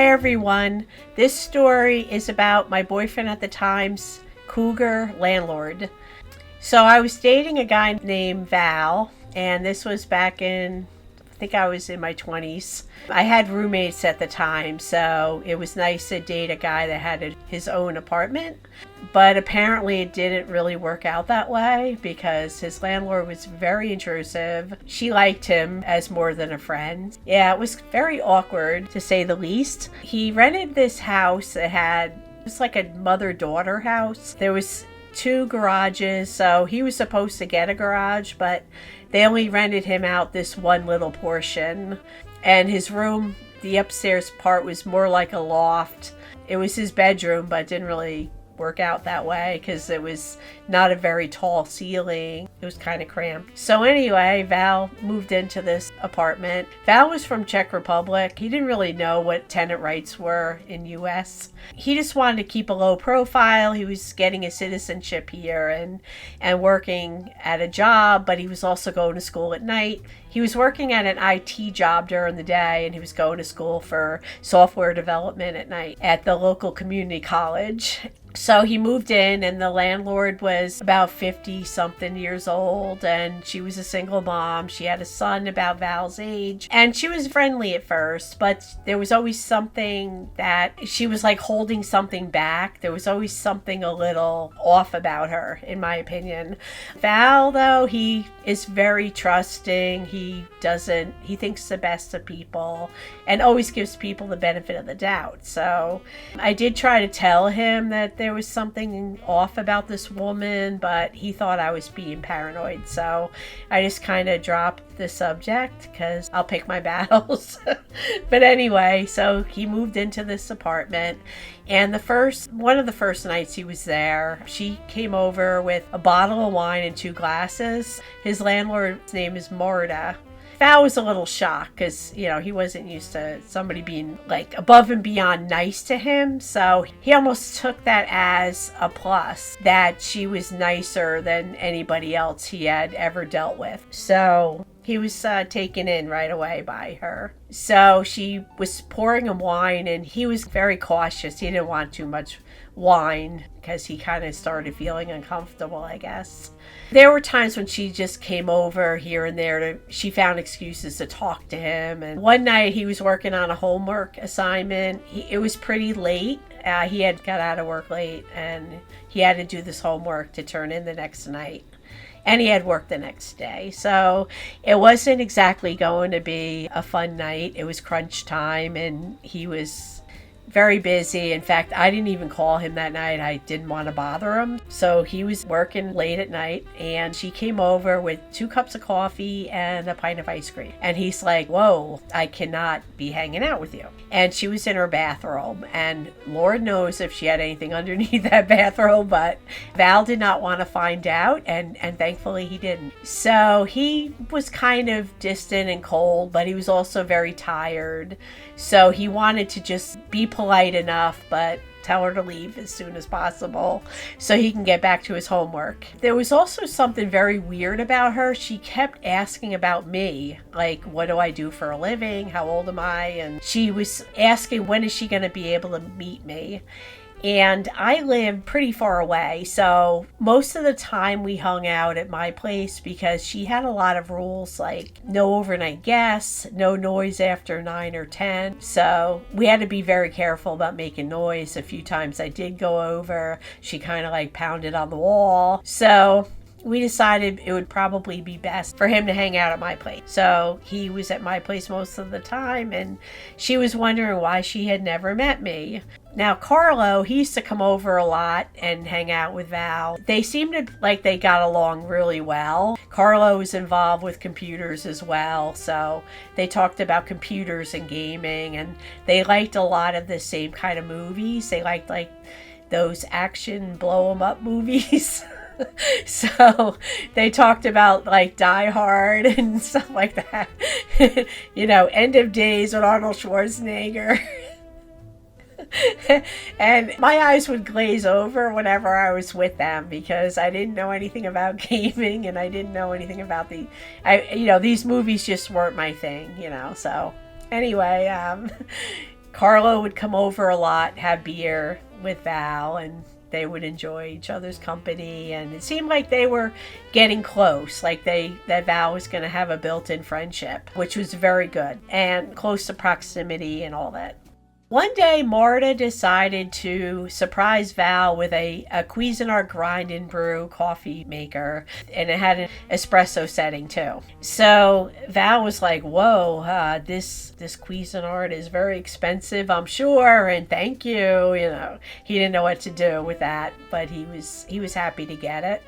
Hi everyone. This story is about my boyfriend at the time's Cougar Landlord. So I was dating a guy named Val, and this was back in, I think I was in my 20s. I had roommates at the time, so it was nice to date a guy that had his own apartment. But apparently it didn't really work out that way because his landlord was very intrusive. She liked him as more than a friend. Yeah, it was very awkward to say the least. He rented this house that it was like a mother-daughter house. There was 2 garages, so he was supposed to get a garage, but they only rented him out this one little portion. And his room, the upstairs part, was more like a loft. It was his bedroom, but it didn't really work out that way because it was not a very tall ceiling. It was kind of cramped. So anyway, Val moved into this apartment. Val was from Czech Republic. He didn't really know what tenant rights were in US. He just wanted to keep a low profile. He was getting his citizenship here and working at a job, but he was also going to school at night. He was working at an IT job during the day, and he was going to school for software development at night at the local community college. So he moved in, and the landlord was about 50-something years old, and she was a single mom. She had a son about Val's age, and she was friendly at first, but there was always something that she was like holding something back. There was always something a little off about her, in my opinion. Val, though, he is very trusting. He thinks the best of people and always gives people the benefit of the doubt. So I did try to tell him that there was something off about this woman, but he thought I was being paranoid. So I just kind of dropped the subject because I'll pick my battles. But anyway, so he moved into this apartment, and one of the first nights he was there, she came over with a bottle of wine and 2 glasses. His landlord's name is Marta. Val was a little shocked because, he wasn't used to somebody being like above and beyond nice to him. So he almost took that as a plus, that she was nicer than anybody else he had ever dealt with. So he was taken in right away by her. So she was pouring him wine, and he was very cautious. He didn't want too much wine because he kind of started feeling uncomfortable, I guess. There were times when she just came over here and there. She found excuses to talk to him. And one night he was working on a homework assignment. It was pretty late. He had got out of work late, and he had to do this homework to turn in the next night. And he had work the next day. So it wasn't exactly going to be a fun night. It was crunch time, and he was very busy. In fact, I didn't even call him that night. I didn't want to bother him. So he was working late at night, and she came over with 2 cups of coffee and a pint of ice cream. And he's like, whoa, I cannot be hanging out with you. And she was in her bathrobe, and Lord knows if she had anything underneath that bathrobe, but Val did not want to find out, and thankfully he didn't. So he was kind of distant and cold, but he was also very tired. So he wanted to just be polite enough, but tell her to leave as soon as possible so he can get back to his homework. There was also something very weird about her. She kept asking about me, like, what do I do for a living? How old am I? And she was asking, when is she going to be able to meet me? And I live pretty far away, so most of the time we hung out at my place because she had a lot of rules, like no overnight guests, no noise after 9 or 10. So we had to be very careful about making noise. A few times I did go over, she kind of like pounded on the wall. So we decided it would probably be best for him to hang out at my place. So he was at my place most of the time, and she was wondering why she had never met me. Now, Carlo, he used to come over a lot and hang out with Val. They seemed like they got along really well. Carlo was involved with computers as well, so they talked about computers and gaming, and they liked a lot of the same kind of movies. They liked like those action blow 'em up movies. So they talked about like Die Hard and stuff like that. End of Days with Arnold Schwarzenegger. And my eyes would glaze over whenever I was with them because I didn't know anything about gaming, and I didn't know anything about these movies just weren't my thing, so anyway, Carlo would come over a lot, have beer with Val, and they would enjoy each other's company. And it seemed like they were getting close, like that Val was going to have a built-in friendship, which was very good, and close to proximity and all that. One day, Marta decided to surprise Val with a Cuisinart grind and brew coffee maker, and it had an espresso setting too. So Val was like, "Whoa, this Cuisinart is very expensive, I'm sure, and thank you." You know, he didn't know what to do with that, but he was happy to get it.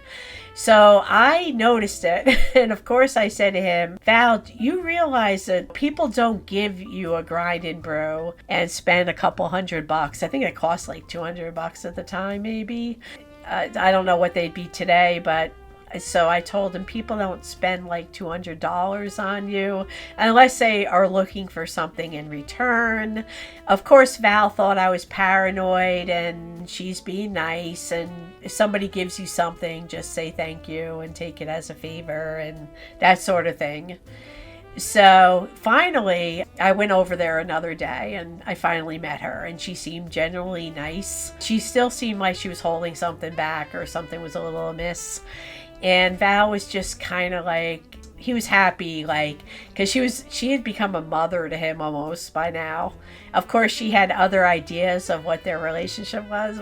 So I noticed it, and of course I said to him, "Val, you realize that people don't give you a grind and brew and spend a couple $100. I think it cost like $200 at the time, maybe. I don't know what they'd be today, but." So I told him, people don't spend like $200 on you unless they are looking for something in return. Of course, Val thought I was paranoid and she's being nice. And if somebody gives you something, just say thank you and take it as a favor and that sort of thing. So finally, I went over there another day and I finally met her, and she seemed genuinely nice. She still seemed like she was holding something back or something was a little amiss. And Val was just kind of like, he was happy, like, because she had become a mother to him almost by now. Of course, she had other ideas of what their relationship was,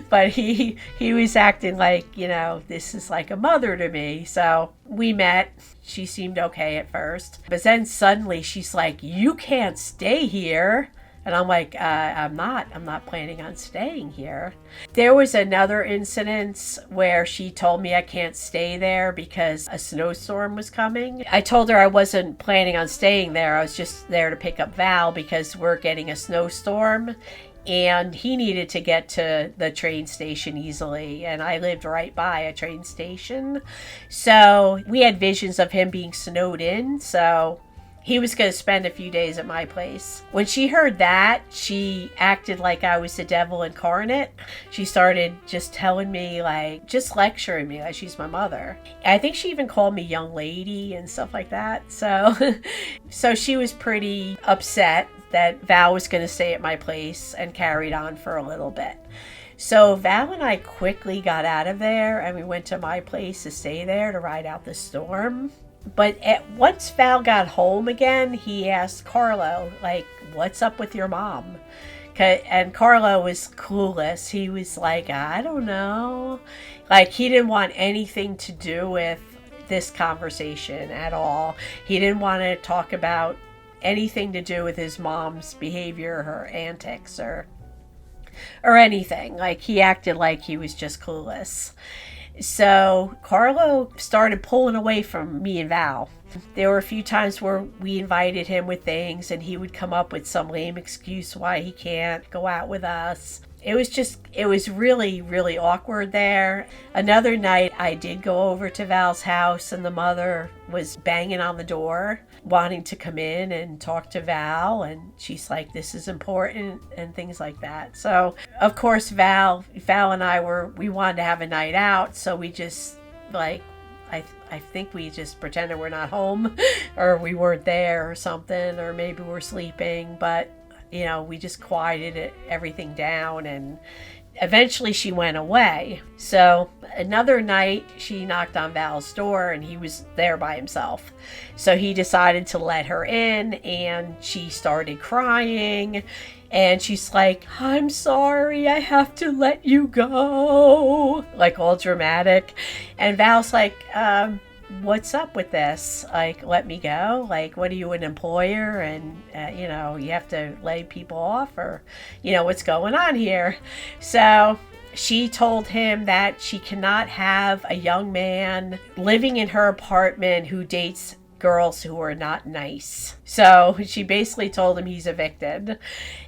but he was acting like, you know, this is like a mother to me. So we met. She seemed okay at first, but then suddenly she's like, "You can't stay here." And I'm like, I'm not planning on staying here. There was another incident where she told me I can't stay there because a snowstorm was coming. I told her I wasn't planning on staying there. I was just there to pick up Val because we're getting a snowstorm. And he needed to get to the train station easily, and I lived right by a train station. So we had visions of him being snowed in, so he was going to spend a few days at my place. When she heard that, she acted like I was the devil incarnate. She started just telling me, like, just lecturing me like she's my mother. I think she even called me young lady and stuff like that. So she was pretty upset that Val was going to stay at my place and carried on for a little bit. So Val and I quickly got out of there and we went to my place to stay there to ride out the storm. But once Val got home again, he asked Carlo, like, "What's up with your mom?" And Carlo was clueless. He was like, "I don't know." Like, he didn't want anything to do with this conversation at all. He didn't want to talk about anything to do with his mom's behavior, her antics, or anything. Like, he acted like he was just clueless. So Carlo started pulling away from me and Val. There were a few times where we invited him with things and he would come up with some lame excuse why he can't go out with us. It was really, really awkward there. Another night I did go over to Val's house and the mother was banging on the door, wanting to come in and talk to Val, and she's like, "This is important," and things like that. So of course Val and I we wanted to have a night out, so we just, like, I think we just pretended we're not home or we weren't there or something, or maybe we're sleeping, but you know, we just quieted everything down, and eventually she went away. So another night she knocked on Val's door and he was there by himself. So he decided to let her in and she started crying. And she's like, "I'm sorry, I have to let you go." Like, all dramatic. And Val's like, "What's up with this? Like, let me go? Like, what are you, an employer? And, you know, you have to lay people off? Or, you know, what's going on here?" So she told him that she cannot have a young man living in her apartment who dates girls who are not nice. So she basically told him he's evicted.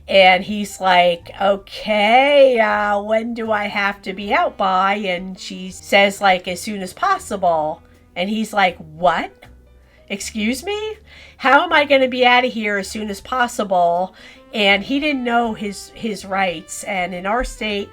And he's like, "Okay, when do I have to be out by?" And she says, like, "As soon as possible." And he's like, "What? Excuse me? How am I going to be out of here as soon as possible?" And he didn't know his rights. And in our state,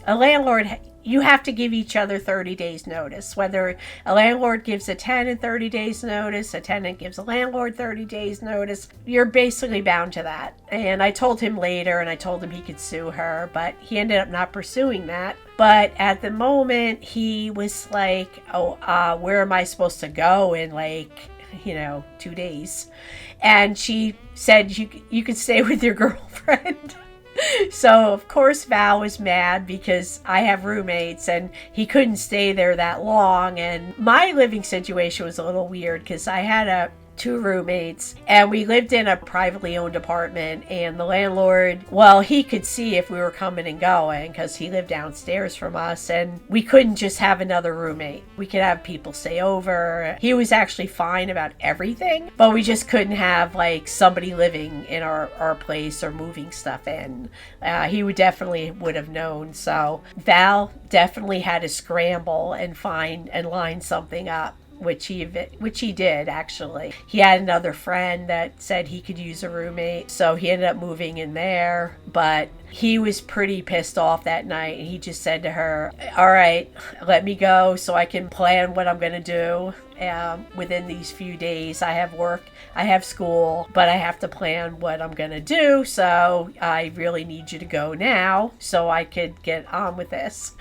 a landlord you have to give each other 30 days notice. Whether a landlord gives a tenant 30 days notice, a tenant gives a landlord 30 days notice, you're basically bound to that. And I told him later, and I told him he could sue her, but he ended up not pursuing that. But at the moment, he was like, where am I supposed to go in 2 days? And she said, you could stay with your girlfriend. So, of course, Val was mad because I have roommates and he couldn't stay there that long. And my living situation was a little weird because I had two roommates and we lived in a privately owned apartment, and the landlord, well, he could see if we were coming and going because he lived downstairs from us, and we couldn't just have another roommate. We could have people stay over. He was actually fine about everything, but we just couldn't have somebody living in our place or moving stuff in. He would have known. So Val definitely had to scramble and find and line something up, which he did. Actually, he had another friend that said he could use a roommate, so he ended up moving in there. But he was pretty pissed off that night, and he just said to her, all right, let me go so I can plan what I'm going to do within these few days. I have work, I have school, but I have to plan what I'm going to do, so I really need you to go now so I could get on with this.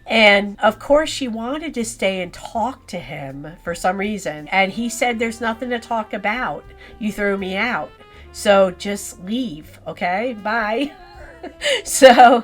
And of course she wanted to stay and talk to him for some reason, and he said, there's nothing to talk about. You threw me out, so just leave, okay? Bye. So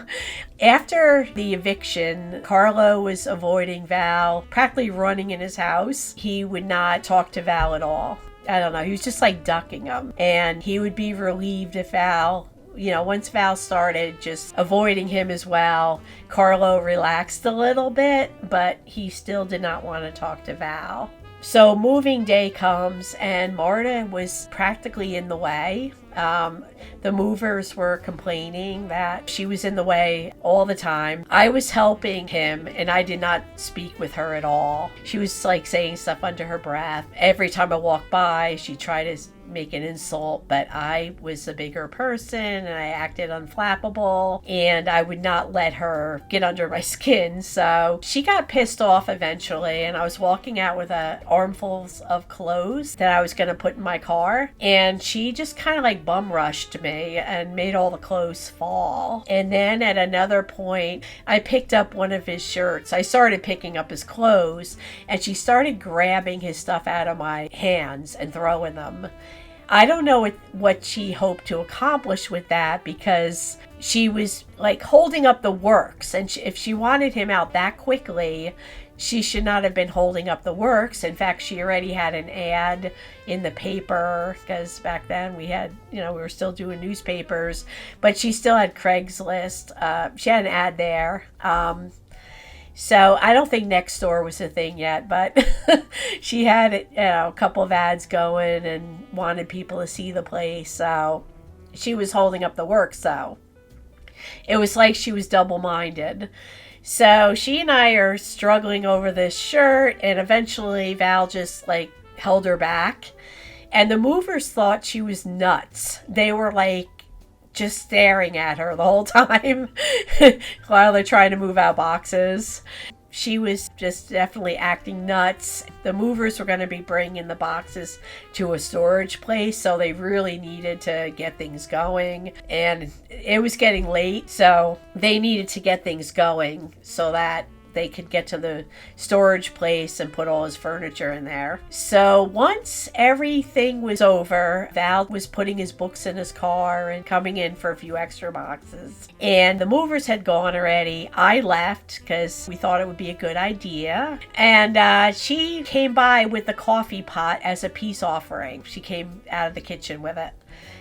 after the eviction, Carlo was avoiding Val, practically running in his house. He would not talk to Val at all. I don't know. He was just ducking him. And he would be relieved if Val, once Val started just avoiding him as well, Carlo relaxed a little bit, but he still did not want to talk to Val. So moving day comes, and Marta was practically in the way. The movers were complaining that she was in the way all the time. I was helping him, and I did not speak with her at all. She was saying stuff under her breath. Every time I walked by, she tried to make an insult, but I was a bigger person and I acted unflappable, and I would not let her get under my skin. So she got pissed off eventually, and I was walking out with armfuls of clothes that I was going to put in my car, and she just kind of bum rushed me and made all the clothes fall. And then at another point, I picked up one of his shirts. I started picking up his clothes, and she started grabbing his stuff out of my hands and throwing them. I don't know what she hoped to accomplish with that, because she was holding up the works, and if she wanted him out that quickly, she should not have been holding up the works. In fact, she already had an ad in the paper, because back then we had, we were still doing newspapers, but she still had Craigslist. She had an ad there. So I don't think Nextdoor was a thing yet, but she had a couple of ads going and wanted people to see the place. So she was holding up the work. So it was like she was double-minded. So she and I are struggling over this shirt, and eventually Val just held her back. And the movers thought she was nuts. They were just staring at her the whole time while they're trying to move out boxes. She was just definitely acting nuts. The movers were going to be bringing the boxes to a storage place, so they really needed to get things going. And it was getting late, so they needed to get things going so that they could get to the storage place and put all his furniture in there. So once everything was over, Val was putting his books in his car and coming in for a few extra boxes. And the movers had gone already. I left because we thought it would be a good idea. And she came by with the coffee pot as a peace offering. She came out of the kitchen with it.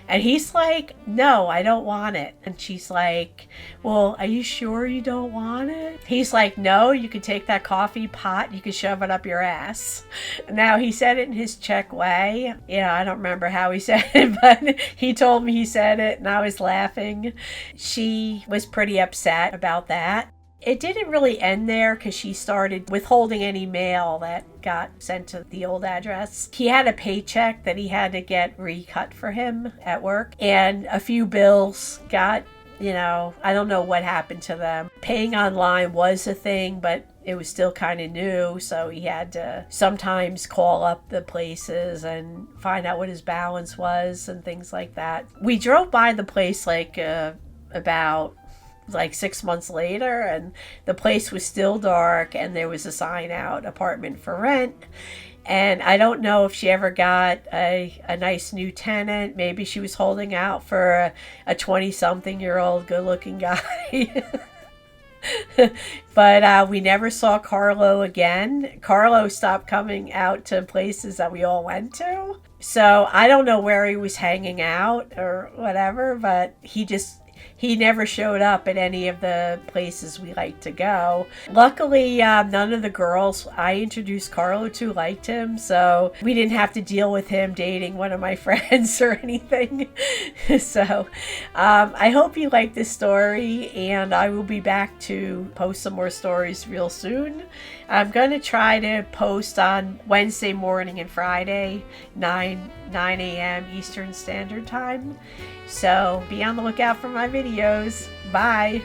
And he's like, no, I don't want it. And she's like, well, are you sure you don't want it? He's like, no, you can take that coffee pot, you can shove it up your ass. Now, he said it in his Czech way. I don't remember how he said it, but he told me he said it, and I was laughing. She was pretty upset about that. It didn't really end there, because she started withholding any mail that got sent to the old address. He had a paycheck that he had to get recut for him at work, and a few bills got you know, I don't know what happened to them. Paying online was a thing, but it was still kind of new, so he had to sometimes call up the places and find out what his balance was and things like that. We drove by the place like about like 6 months later, and the place was still dark, and there was a sign out, apartment for rent. And I don't know if she ever got a nice new tenant. Maybe she was holding out for a 20-something-year-old good-looking guy. But we never saw Carlo again. Carlo stopped coming out to places that we all went to. So I don't know where he was hanging out or whatever, but he never showed up at any of the places we like to go. Luckily, none of the girls I introduced Carlo to liked him, so we didn't have to deal with him dating one of my friends or anything. So I hope you like this story, and I will be back to post some more stories real soon. I'm going to try to post on Wednesday morning and Friday, 9 a.m. Eastern Standard Time. So be on the lookout for my videos. Bye.